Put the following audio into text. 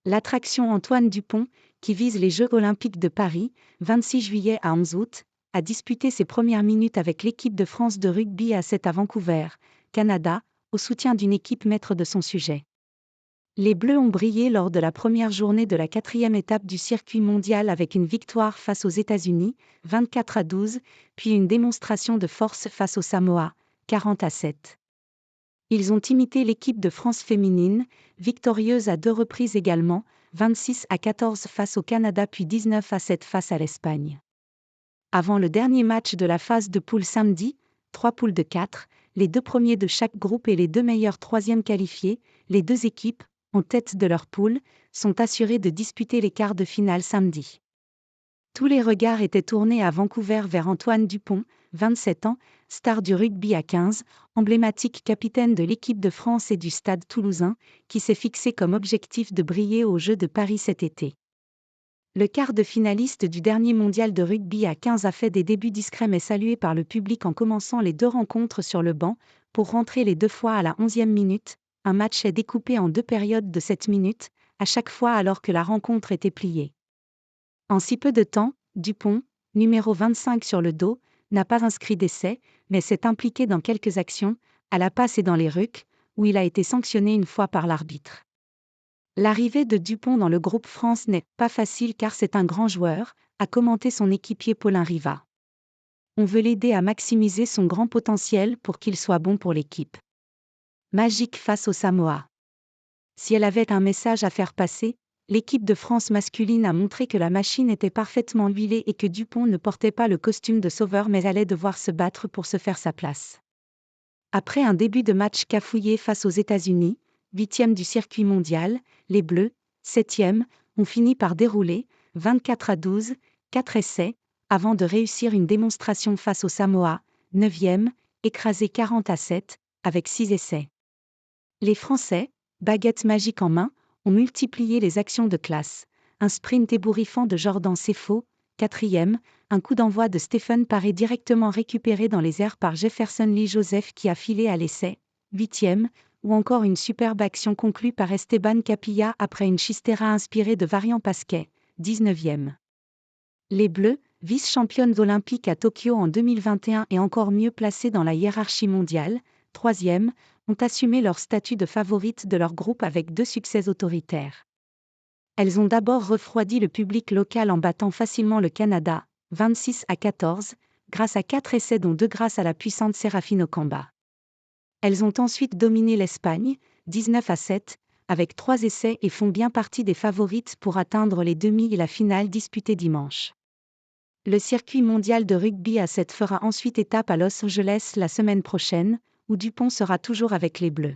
L'attraction Antoine Dupont, qui vise les Jeux Olympiques de Paris, 26 juillet à 11 août, a disputé ses premières minutes avec l'équipe de France de rugby à 7 à Vancouver, Canada, au soutien d'une équipe maître de son sujet. Les Bleus ont brillé lors de la première journée de la 4e étape du circuit mondial avec une victoire face aux États-Unis, 24 à 12, puis une démonstration de force face aux Samoa, 40 à 7. Ils ont imité l'équipe de France féminine, victorieuse à 2 reprises également, 26 à 14 face au Canada puis 19 à 7 face à l'Espagne. Avant le dernier match de la phase de poule samedi, 3 poules de 4, les 2 premiers de chaque groupe et les 2 meilleurs 3e qualifiés, les 2 équipes, en tête de leur poule, sont assurées de disputer les quarts de finale samedi. Tous les regards étaient tournés à Vancouver vers Antoine Dupont, 27 ans, star du rugby à 15, emblématique capitaine de l'équipe de France et du Stade toulousain, qui s'est fixé comme objectif de briller aux Jeux de Paris cet été. Le quart de finaliste du dernier mondial de rugby à 15 a fait des débuts discrets mais salués par le public en commençant les 2 rencontres sur le banc, pour rentrer les 2 fois à la 11e minute. Un match est découpé en 2 périodes de 7 minutes, à chaque fois alors que la rencontre était pliée. En si peu de temps, Dupont, numéro 25 sur le dos, n'a pas inscrit d'essai, mais s'est impliqué dans quelques actions, à la passe et dans les rucks, où il a été sanctionné une fois par l'arbitre. L'arrivée de Dupont dans le groupe France n'est pas facile car c'est un grand joueur, a commenté son équipier Paulin Riva. On veut l'aider à maximiser son grand potentiel pour qu'il soit bon pour l'équipe. Magique face aux Samoa. Si elle avait un message à faire passer, l'équipe de France masculine a montré que la machine était parfaitement huilée et que Dupont ne portait pas le costume de sauveur mais allait devoir se battre pour se faire sa place. Après un début de match cafouillé face aux États-Unis, 8e du circuit mondial, les Bleus, 7e, ont fini par dérouler, 24 à 12, 4 essais, avant de réussir une démonstration face aux Samoa, 9e, écrasé 40 à 7, avec 6 essais. Les Français, baguette magique en main, ont multiplié les actions de classe. Un sprint ébouriffant de Jordan Sefo, 4e, un coup d'envoi de Stephen Paré directement récupéré dans les airs par Jefferson Lee Joseph qui a filé à l'essai, 8e, ou encore une superbe action conclue par Esteban Capilla après une chistera inspirée de Variant Pasquet, 19e. Les Bleus, vice-championnes olympiques à Tokyo en 2021 et encore mieux placées dans la hiérarchie mondiale, 3e, ont assumé leur statut de favorite de leur groupe avec 2 succès autoritaires. Elles ont d'abord refroidi le public local en battant facilement le Canada, 26 à 14, grâce à 4 essais dont 2 grâce à la puissante Serafino Kamba. Elles ont ensuite dominé l'Espagne, 19 à 7, avec 3 essais et font bien partie des favorites pour atteindre les demi et la finale disputée dimanche. Le circuit mondial de rugby à 7 fera ensuite étape à Los Angeles la semaine prochaine, où Dupont sera toujours avec les Bleus.